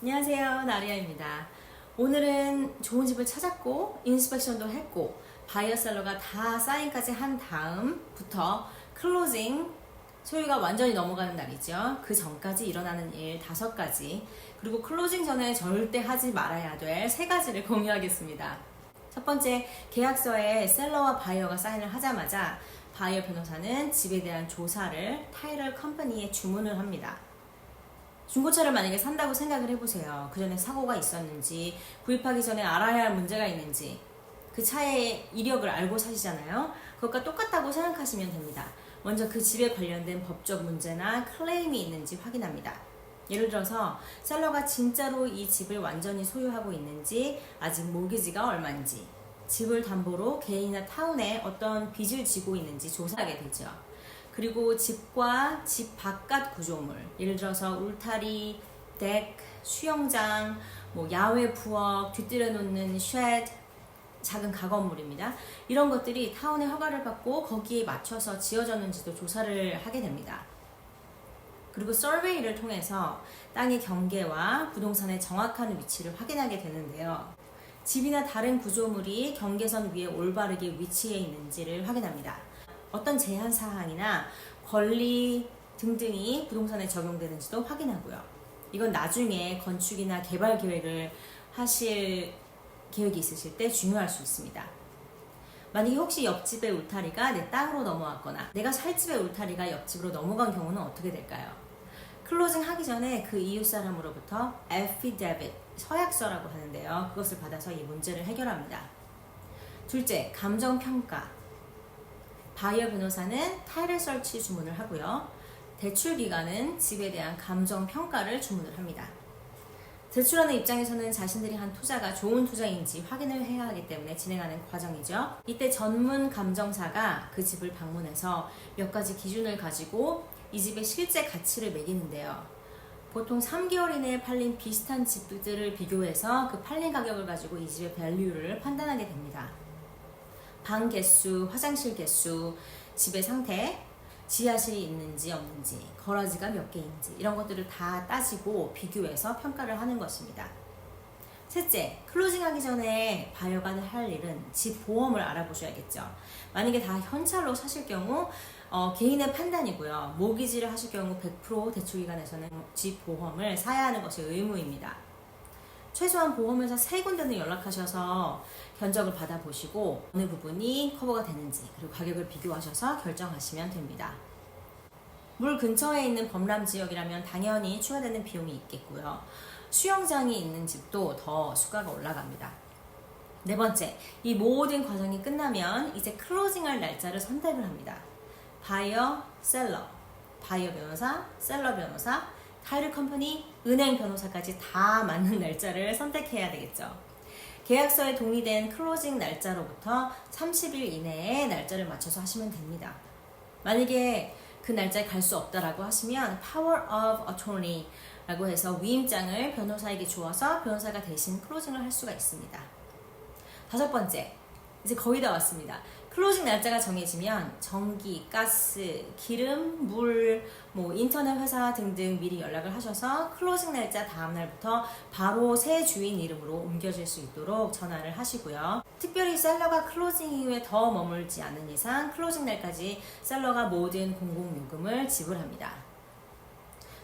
안녕하세요, 나리아입니다. 오늘은 좋은 집을 찾았고 인스펙션도 했고 바이어 셀러가 다 사인까지 한 다음부터 클로징, 소유가 완전히 넘어가는 날이죠. 그 전까지 일어나는 일 5가지, 그리고 클로징 전에 절대 하지 말아야 될 3가지를 공유하겠습니다. 첫 번째, 계약서에 셀러와 바이어가 사인을 하자마자 바이어 변호사는 집에 대한 조사를 타이틀 컴퍼니에 주문을 합니다. 중고차를 만약에 산다고 생각을 해보세요. 그 전에 사고가 있었는지, 구입하기 전에 알아야 할 문제가 있는지, 그 차의 이력을 알고 사시잖아요. 그것과 똑같다고 생각하시면 됩니다. 먼저 그 집에 관련된 법적 문제나 클레임이 있는지 확인합니다. 예를 들어서 셀러가 진짜로 이 집을 완전히 소유하고 있는지, 아직 모기지가 얼마인지, 집을 담보로 개인이나 타운에 어떤 빚을 지고 있는지 조사하게 되죠. 그리고 집과 집 바깥 구조물, 예를 들어서 울타리, 덱, 수영장, 야외 부엌, 뒤뜰에 놓는 쉐드, 작은 가건물입니다. 이런 것들이 타운의 허가를 받고 거기에 맞춰서 지어졌는지도 조사를 하게 됩니다. 그리고 서베이를 통해서 땅의 경계와 부동산의 정확한 위치를 확인하게 되는데요. 집이나 다른 구조물이 경계선 위에 올바르게 위치해 있는지를 확인합니다. 어떤 제한 사항이나 권리 등등이 부동산에 적용되는지도 확인하고요. 이건 나중에 건축이나 개발 계획을 하실 계획이 있으실 때 중요할 수 있습니다. 만약에 혹시 옆집의 울타리가 내 땅으로 넘어왔거나 내가 살 집의 울타리가 옆집으로 넘어간 경우는 어떻게 될까요? 클로징 하기 전에 그 이웃 사람으로부터 애피데빗, 서약서라고 하는데요. 그것을 받아서 이 문제를 해결합니다. 둘째, 감정평가. 바이어 변호사는 타이틀 설치 주문을 하고요. 대출 기관은 집에 대한 감정 평가를 주문을 합니다. 대출하는 입장에서는 자신들이 한 투자가 좋은 투자인지 확인을 해야 하기 때문에 진행하는 과정이죠. 이때 전문 감정사가 그 집을 방문해서 몇 가지 기준을 가지고 이 집의 실제 가치를 매기는데요. 보통 3개월 이내에 팔린 비슷한 집들을 비교해서 그 팔린 가격을 가지고 이 집의 밸류를 판단하게 됩니다. 방 개수, 화장실 개수, 집의 상태, 지하실이 있는지 없는지, 거라지가 몇 개인지 이런 것들을 다 따지고 비교해서 평가를 하는 것입니다. 셋째, 클로징 하기 전에 바이어가 할 일은 집 보험을 알아보셔야겠죠. 만약에 다 현찰로 사실 경우 개인의 판단이고요. 모기지를 하실 경우 100% 대출기관에서는 집 보험을 사야 하는 것이 의무입니다. 최소한 보험회사 3군데는 연락하셔서 견적을 받아보시고 어느 부분이 커버가 되는지, 그리고 가격을 비교하셔서 결정하시면 됩니다. 물 근처에 있는 범람 지역이라면 당연히 추가되는 비용이 있겠고요. 수영장이 있는 집도 더 수가가 올라갑니다. 네 번째, 이 모든 과정이 끝나면 이제 클로징할 날짜를 선택을 합니다. 바이어, 셀러, 바이어 변호사, 셀러 변호사, 타이틀 컴퍼니, 은행 변호사까지 다 맞는 날짜를 선택해야 되겠죠. 계약서에 동의된 클로징 날짜로부터 30일 이내에 날짜를 맞춰서 하시면 됩니다. 만약에 그 날짜에 갈 수 없다라고 하시면 Power of Attorney 라고 해서 위임장을 변호사에게 주어서 변호사가 대신 클로징을 할 수가 있습니다. 5번째, 이제 거의 다 왔습니다. 클로징 날짜가 정해지면 전기, 가스, 기름, 물, 인터넷 회사 등등 미리 연락을 하셔서 클로징 날짜 다음 날부터 바로 새 주인 이름으로 옮겨질 수 있도록 전화를 하시고요. 특별히 셀러가 클로징 이후에 더 머물지 않는 이상 클로징 날까지 셀러가 모든 공공요금을 지불합니다.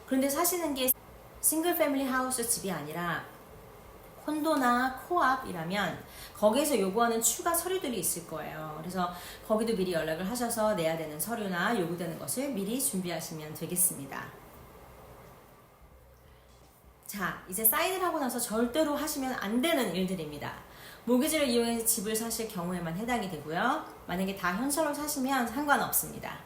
그런데 사시는 게 싱글 패밀리 하우스 집이 아니라 콘도나 코앞이라면 거기에서 요구하는 추가 서류들이 있을 거예요. 그래서 거기도 미리 연락을 하셔서 내야 되는 서류나 요구되는 것을 미리 준비하시면 되겠습니다. 자, 이제 사인을 하고 나서 절대로 하시면 안 되는 일들입니다. 모기지를 이용해서 집을 사실 경우에만 해당이 되고요. 만약에 다 현찰로 사시면 상관없습니다.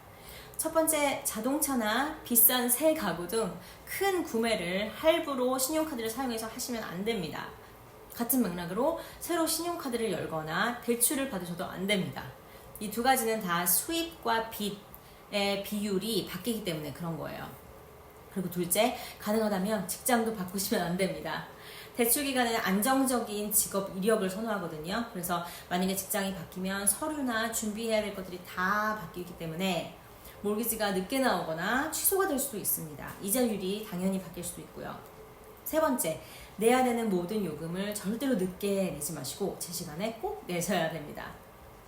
첫 번째, 자동차나 비싼 새 가구 등 큰 구매를 할부로 신용카드를 사용해서 하시면 안 됩니다. 같은 맥락으로 새로 신용카드를 열거나 대출을 받으셔도 안 됩니다. 이 2가지는 다 수입과 빚의 비율이 바뀌기 때문에 그런 거예요. 그리고 둘째, 가능하다면 직장도 바꾸시면 안 됩니다. 대출기관은 안정적인 직업 이력을 선호하거든요. 그래서 만약에 직장이 바뀌면 서류나 준비해야 될 것들이 다 바뀌기 때문에 모기지가 늦게 나오거나 취소가 될 수도 있습니다. 이자율이 당연히 바뀔 수도 있고요. 세 번째, 내야 되는 모든 요금을 절대로 늦게 내지 마시고 제 시간에 꼭 내셔야 됩니다.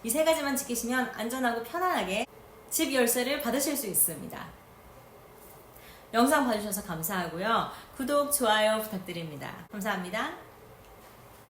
이 세 가지만 지키시면 안전하고 편안하게 집 열쇠를 받으실 수 있습니다. 영상 봐주셔서 감사하고요. 구독, 좋아요 부탁드립니다. 감사합니다.